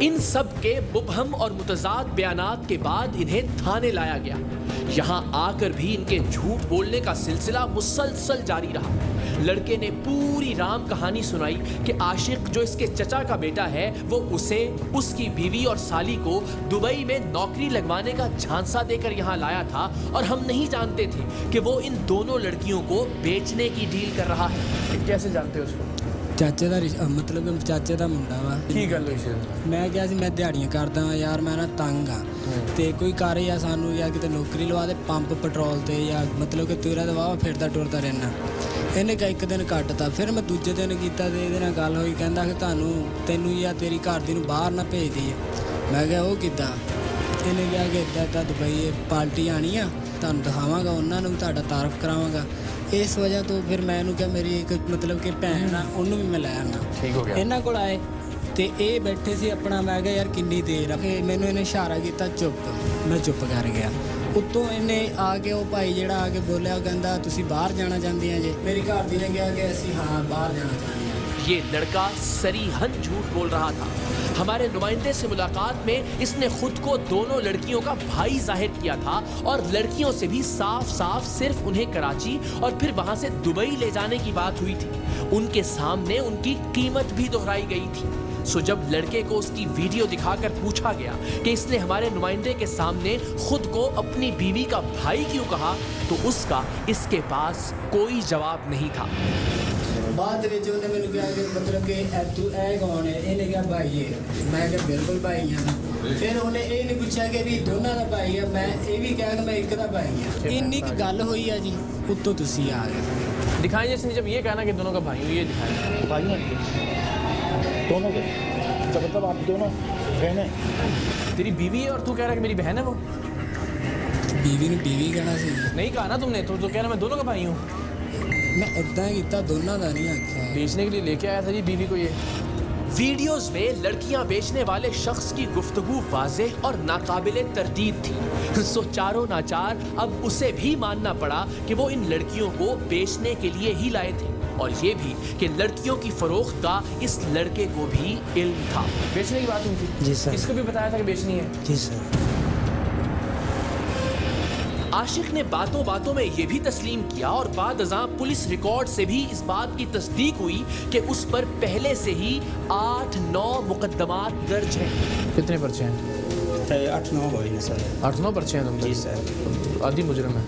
इन सब के मुबहम और मुतजाद बयानात के बाद इन्हें थाने लाया गया। यहाँ आकर भी इनके झूठ बोलने का सिलसिला मुसलसल जारी रहा। लड़के ने पूरी राम कहानी सुनाई कि आशिक जो इसके चचा का बेटा है वो उसे, उसकी बीवी और साली को दुबई में नौकरी लगवाने का झांसा देकर यहाँ लाया था और हम नहीं जानते थे कि वो इन दोनों लड़कियों को बेचने की डील कर रहा है। कैसे जानते हो उसको? चाचे का मतलब चाचे का मुंडा वा। की गल हुई? मैं क्या सी मैं दिहाड़ियां करदा वा यार, मैं ना तंग हाँ ते कोई कर या सानू या किते नौकरी लवा दे पंप पेट्रोल ते, या मतलब कि तेरा तो वाह फिरदा टुरदा रहना। इन्हें का एक दिन कटता, फिर मैं दूजे दिन किया तो ये गल हुई, कहता कि तैनू या तेरी घर दी बाहर ना भेज दी। मैं क्या वो किदा? इन्हें क्या कि इदा दुबई पार्टी आनी आ, तुहानू दिखावांगा, उन्होंने तुहाडा तारफ करावांगा। इस वजह तो फिर मैं क्या मेरी एक मतलब कि भैन आ, उन्होंने भी मैं लै आना। ठीक हो गया। इन्हों को आए तो ये बैठे से अपना, मैं क्या यार किन्नी देर मैनू इन्हें इशारा किया चुप, मैं चुप कर गया। उत्तों इन्हें आके वो भाई जेड़ा आके बोलिया, कहता तुसी बाहर जाना चाहते हैं जे? मेरी घर दी ने कहा कि असी हाँ बाहर जाना चाहते हैं। ये लड़का सरीहन झूठ बोल रहा था। हमारे नुमाइंदे से मुलाकात में इसने खुद को दोनों लड़कियों का भाई जाहिर किया था और लड़कियों से भी साफ साफ सिर्फ उन्हें कराची और फिर वहां से दुबई ले जाने की बात हुई थी। उनके सामने उनकी कीमत भी दोहराई गई थी। सो जब लड़के को उसकी वीडियो दिखाकर पूछा गया कि इसने हमारे नुमाइंदे के सामने खुद को अपनी बीवी का भाई क्यों कहा, तो उसका इसके पास कोई जवाब नहीं था। बाद में जो मैंने कहा कि मतलब कि तू ए कौन है? इन्हें क्या भाई है? मैं क्या बिल्कुल भाई हाँ। फिर उन्हें ये नहीं पूछा कि भी दोनों का भाई है, मैं ये भी कहा कि मैं एक का भाई हाँ। इन्नी की गल हुई है जी, उत्तों तुसी आ गए। दिखाएं जिसने जब ये कहना कि दोनों का भाई हो, ये दिखाएं। भाई हैं दोनों के, तो मतलब आप दोनों बहनें? तेरी बीवी है और तू कह रहा है कि मेरी बहन है वो? बीवी ने बीवी कहना सी नहीं कहा ना तुमने, तो कह रहा मैं दोनों का भाई हूँ। मैं इदा किया, दोनों का नहीं आख्या। बेचने के लिए लेके आया था जी बीवी को। ये वीडियोस में लड़कियां बेचने वाले शख्स की गुफ्तगू वाज़ेह और नाकाबिले तरदीद थी। सो चारों नाचार अब उसे भी मानना पड़ा कि वो इन लड़कियों को बेचने के लिए ही लाए थे, और ये भी कि लड़कियों की फरोख्त का इस लड़के को भी इल्म था। बेचने की बात हुई थी? जी सर। इसको भी बताया था कि बेचनी है? जी सर। आशिक ने बातों बातों में ये भी तस्लीम किया और बाद अज़ां पुलिस रिकॉर्ड से भी इस बात की तस्दीक हुई कि उस पर पहले से ही 8-9 मुकद्दमात दर्ज हैं। कितने पर्चे हैं? 8-9 हुए सर। 8-9 पर्चे हैं तुम? जी सर। आदि मुजरिम है।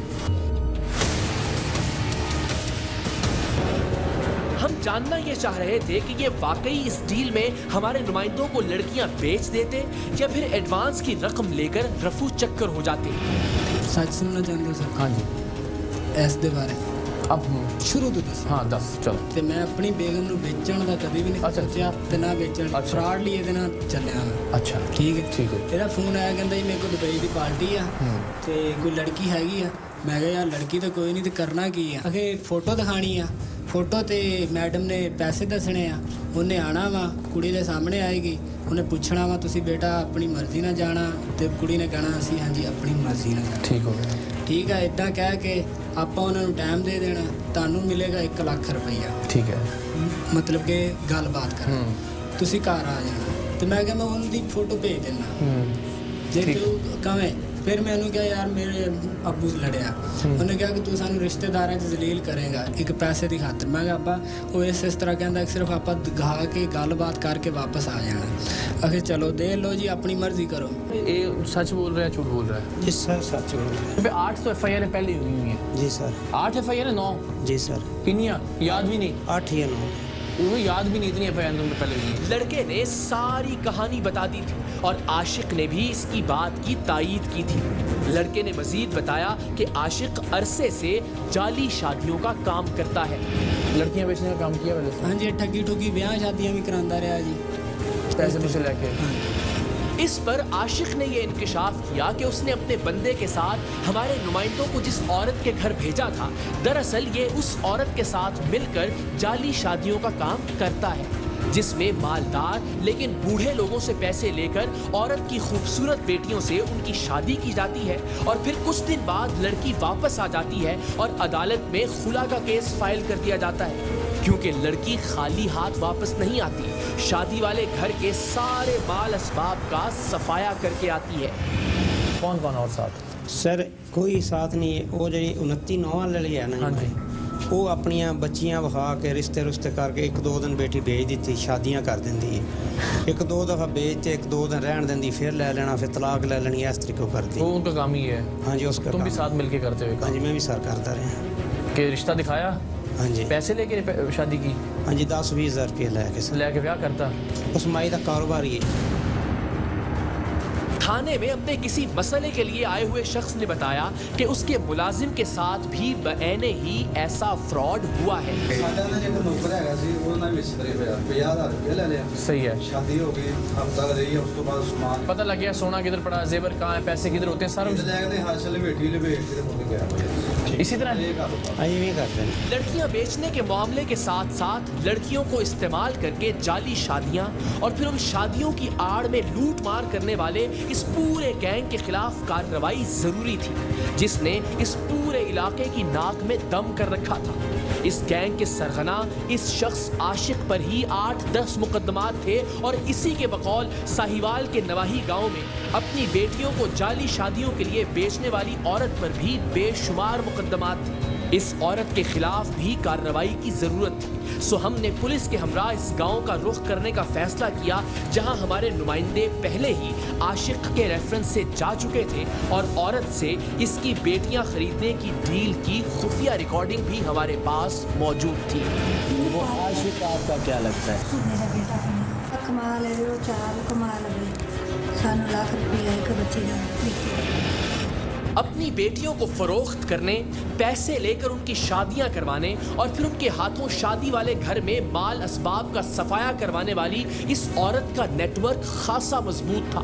हम जानना ये चाह रहे थे कि ये वाकई इस डील में हमारे नुमाइंदों को लड़कियां बेच देते या फिर एडवांस की रकम लेकर रफू चक्कर हो जाते। सच सुनना चाहते सर? हाँ जी। इस दे बारे अब शुरू तो दस। हाँ 10 चलो। ते मैं अपनी बेगम नूं बेचण दा कभी भी नहीं सोचा ते ना बेचण। फ्रॉड लिए इहदे नाल चलिया मैं। अच्छा ठीक है। ठीक है। ਇਹਦਾ ਫੋਨ ਆਇਆ, ਕਹਿੰਦਾ ਜੀ ਮੇਰੇ ਕੋਲ ਦੁਬਈ ਦੀ ਪਾਰਟੀ ਆ ਤੇ ਕੋਈ ਲੜਕੀ ਹੈਗੀ ਆ। ਮੈਂ ਕਿਹਾ ਯਾਰ ਲੜਕੀ ਤਾਂ ਕੋਈ ਨਹੀਂ, ਤੇ ਕਰਨਾ ਕੀ ਆ? ਅਖੇ ਫੋਟੋ ਦਿਖਾਣੀ ਆ। ਫੋਟੋ ਤੇ ਮੈਡਮ ਨੇ ਪੈਸੇ ਦੱਸਣੇ ਆ, ਉਹਨੇ ਆਣਾ ਵਾ, ਕੁੜੀ ਦੇ ਸਾਹਮਣੇ ਆਏਗੀ, ਉਹਨੇ ਪੁੱਛਣਾ ਵਾ ਤੁਸੀਂ ਬੇਟਾ ਆਪਣੀ ਮਰਜ਼ੀ ਨਾਲ ਜਾਣਾ, ਤੇ ਕੁੜੀ ਨੇ ਕਹਿਣਾ ਅਸੀਂ ਹਾਂਜੀ ਆਪਣੀ ਮਰਜ਼ੀ ਨਾਲ ਜਾਣਾ। ਠੀਕ ਹੋ ਗਿਆ। ਠੀਕ ਆ, ਇਦਾਂ ਕਹਿ ਕੇ ਆਪਾਂ ਉਹਨਾਂ ਨੂੰ ਟਾਈਮ ਦੇ ਦੇਣਾ, ਤੁਹਾਨੂੰ ਮਿਲੇਗਾ 1 ਲੱਖ ਰੁਪਈਆ। ਠੀਕ ਹੈ। ਮਤਲਬ ਕਿ ਗੱਲਬਾਤ ਕਰਨਾ, ਤੁਸੀਂ ਘਰ ਆ ਜਾਣਾ। ਤੇ ਮੈਂ ਕਿਹਾ ਮੈਂ ਉਹਨਾਂ ਦੀ ਫੋਟੋ ਭੇਜ ਦਿੰਦਾ ਜੇ ਤੂੰ ਕਵੇਂ। फिर मैंने क्या यार मेरे अबू लड़िया, उन्हें कहा कि तू सानू रिश्तेदारों से जलील करेगा एक पैसे की खातर। मैं कहा अब्बा वो इस तरह कहता सिर्फ आप गा के गलबात करके वापस आ जाना। अखे चलो दे लो जी, अपनी मर्जी करो। ये सच बोल रहा है झूठ बोल रहा है? जी सर सच बोल रहे हैं। 8 तो FIR पहले हुई हुई है? जी सर। 8 FIR 9? जी सर। किनिया याद भी नहीं? 8 या 9 वो याद भी नहीं, इतनी FIR तुमने पहले हुई है। लड़के ने सारी कहानी बता दी थी और आशिक ने भी इसकी बात की तायीद की थी। लड़के ने मजीद बताया कि आशिक अरसे से जाली शादियों का काम करता है। लड़कियां बेचने का काम किया वैसे? हाँ जी, ठगी ठुगी ब्याह शादियाँ भी करांदा रहा जी, पैसे पैसे लेके। इस पर आशिक ने यह इंकिशाफ किया कि उसने अपने बंदे के साथ हमारे नुमाइंदों को जिस औरत के घर भेजा था, दरअसल ये उस औरत के साथ मिलकर जाली शादियों का काम करता है, जिसमें मालदार लेकिन बूढ़े लोगों से पैसे लेकर औरत की खूबसूरत बेटियों से उनकी शादी की जाती है और फिर कुछ दिन बाद लड़की वापस आ जाती है और अदालत में खुला का केस फाइल कर दिया जाता है। क्योंकि लड़की खाली हाथ वापस नहीं आती, शादी वाले घर के सारे माल असबाब का सफाया करके आती है। कौन कौन और साथ? सर कोई साथ नहीं है। वो जी 29 नौवां ले लिया ना हाँ जी। वो अपनियां बच्चियां वहा के रिश्ते करके 1-2 दिन बेटी भेज दी, शादियां कर देंदी है। 1-2 दफ़ा बेच के 1-2 दिन रहन देंदी, फिर ले लेना, फिर तलाक ले लेनी, इस तरीके करती। वो उनका काम ही है। हाँ जी, उसका तुम भी साथ मिलके करते हुए? हाँ जी, मैं भी सर करता रहा। कि रिश्ता दिखाया? हाँ जी। पैसे लेके शादी की? हाँ जी, 10-20 हज़ार रुपये लेके ब्याह करता? उस माई का कारोबार ही है। थाने में अपने किसी मसले के लिए आए हुए शख्स ने बताया कि उसके मुलाजिम के साथ भी बएने ही ऐसा फ्रॉड हुआ है। सही है। शादी हो गई, हफ्ता रही है, उसके बाद सामान पता लग गया सोना किधर पड़ा, जेवर कहाँ है, पैसे किधर होते हैं, सारा इसी तरह करते हैं। लड़कियां बेचने के मामले के साथ साथ लड़कियों को इस्तेमाल करके जाली शादियां और फिर उन शादियों की आड़ में लूट मार करने वाले इस पूरे गैंग के खिलाफ कार्रवाई जरूरी थी, जिसने इस पूरे इलाके की नाक में दम कर रखा था। इस गैंग के सरगना इस शख्स आशिक पर ही 8-10 मुकदमात थे और इसी के बकौल साहिवाल के नवाही गांव में अपनी बेटियों को जाली शादियों के लिए बेचने वाली औरत पर भी बेशुमार मुकदमात थे। इस औरत के खिलाफ भी कार्रवाई की जरूरत थी, सो हमने पुलिस के हमरा इस गांव का रुख करने का फैसला किया, जहां हमारे नुमाइंदे पहले ही आशिक के रेफरेंस से जा चुके थे और औरत से इसकी बेटियां खरीदने की डील की खुफिया रिकॉर्डिंग भी हमारे पास मौजूद थी। वो आशिक आपका क्या लगता है? मेरा बेटा कमाल है, वो चाल कमाल है, सानू लाख रुपया एक बच्चे का। अपनी बेटियों को फरोख्त करने, पैसे लेकर उनकी शादियां करवाने और फिर उनके हाथों शादी वाले घर में माल असबाब का सफाया करवाने वाली इस औरत का नेटवर्क खासा मजबूत था।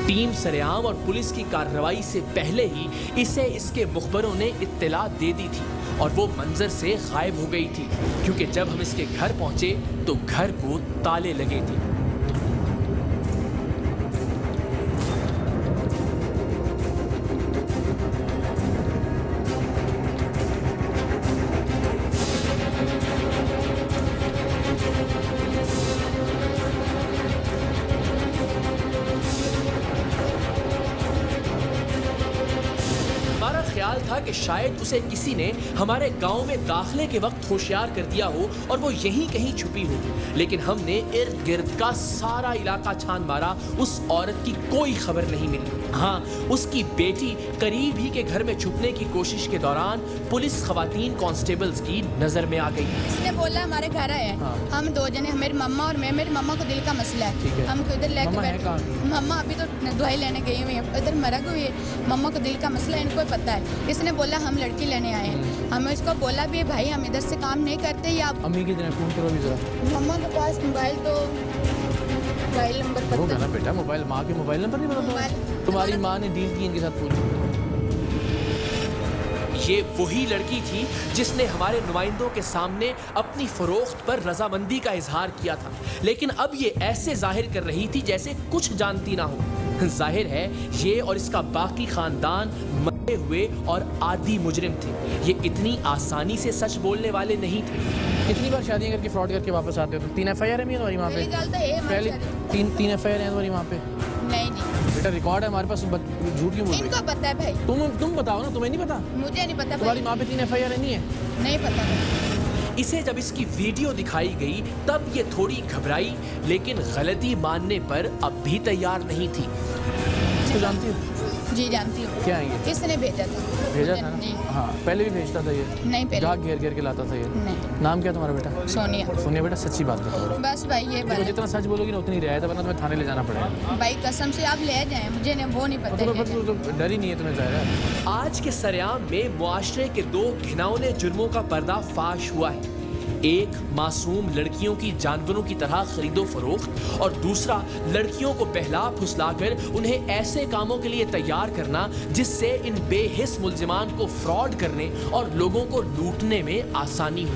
टीम सरेआम और पुलिस की कार्रवाई से पहले ही इसे इसके मुखबरों ने इत्तला दे दी थी और वो मंजर से गायब हो गई थी, क्योंकि जब हम इसके घर पहुंचे तो घर को ताले लगे थे। ख्याल था कि शायद उसे किसी ने हमारे गांव में दाखिले के वक्त होशियार कर दिया हो और वो यहीं कहीं छुपी हो, लेकिन हमने इर्द गिर्द का सारा इलाका छान मारा, उस औरत की कोई खबर नहीं मिली। हाँ, उसकी बेटी करीब ही के घर में छुपने की कोशिश के दौरान पुलिस खवातीन कांस्टेबल्स की नजर में आ गई। इसने बोला हमारे घर आए, हम 2 जने, मेरी मम्मा और मैं, मेरी मम्मा को दिल का मसला है, हमको इधर लेके बैठे। मम्मा अभी तो दवाई लेने गई हुई है, इधर मरग हुई है, मम्मा को दिल का मसला है, इनको पता है। इसने बोला हम लड़की लेने आए हैं, हमें इसको बोला भी भाई हम इधर से काम नहीं करते, या अम्मी की तरह फोन करो भी जरा। मम्मा के पास मोबाइल तो मोबाइल नंबर पता ना बेटा, मोबाइल माँ के मोबाइल नंबर नहीं पता? तुम्हारी माँ ने डील की इनके साथ पूरी। ये वही लड़की थी जिसने हमारे नुमाइंदों के सामने अपनी फरोख्त पर रजामंदी का इजहार किया था, लेकिन अब ये ऐसे जाहिर कर रही थी जैसे कुछ जानती ना हो। जाहिर है ये और इसका बाकी खानदान मरे हुए और आदी मुजरिम थे। ये इतनी आसानी से सच बोलने वाले नहीं थे। कितनी बार शादियां करके फ्रॉड करके वापस आते हो? तो 3 FIR है तुम्हारी वहाँ पे? पहले 3 FIR है तुम्हारी वहाँ पे? नहीं बेटा रिकॉर्ड है हमारे पास, झूठ क्यों बोल रही? इनको पता है भाई। तुम बताओ ना, तुम्हें नहीं पता? मुझे नहीं पता। तुम्हारी माँ पे 3 FIR नहीं है? नहीं पता। इसे जब इसकी वीडियो दिखाई गई तब ये थोड़ी घबराई, लेकिन गलती मानने पर अब भी तैयार नहीं थी। इसको जानती हो? जी जानती हूँ। क्या है ये? इसने भेजा था। भेजा था ना? हाँ, पहले भी भेजता था ये? नहीं, पहले गाहक घेर घेर के लाता था ये? नहीं। नाम क्या तुम्हारा बेटा? सोनिया। सोनिया बेटा सच्ची बात बताओ। बस भाई ये बात। जितना सच बोलोगी ना उतनी रियायत है, वरना तुम्हें थाने ले जाना पड़ेगा। भाई कसम से आप ले जाएं, मुझे वो नहीं पता। तो डर ही नहीं है तुम्हें ज़ाहिर। आज के सरेआम में मुआशरे के 2 घिनौने जुर्मों का पर्दाफाश हुआ है। एक मासूम लड़कियों की जानवरों की तरह खरीदो फरोख्त और दूसरा लड़कियों को बहला फुसलाकर उन्हें ऐसे कामों के लिए तैयार करना जिससे इन बेहिस मुल्जिमान को फ्रॉड करने और लोगों को लूटने में आसानी हो।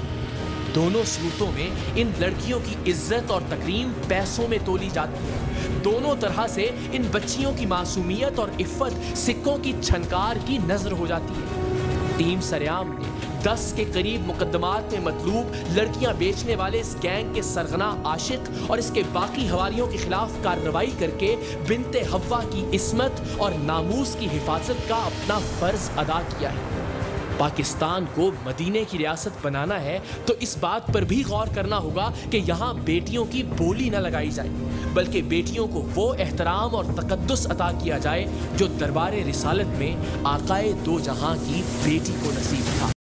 दोनों सूरतों में इन लड़कियों की इज्जत और तकरीम पैसों में तोली जाती है। दोनों तरह से इन बच्चियों की मासूमियत और इफ़्फ़त सिक्कों की छनकार की नजर हो जाती है। टीम सरेआम ने 10 के करीब मुकदमात में मतलूब लड़कियां बेचने वाले इस गैंग के सरगना आशिक और इसके बाकी हवारियों के खिलाफ कार्रवाई करके बिनते हव्वा की इस्मत और नामूस की हिफाजत का अपना फर्ज अदा किया है। पाकिस्तान को मदीने की रियासत बनाना है तो इस बात पर भी गौर करना होगा कि यहाँ बेटियों की बोली न लगाई जाए, बल्कि बेटियों को वो एहतराम और तकद्दुस अता किया जाए जो दरबार रिसालत में आकाए दो जहां की बेटी को नसीब था।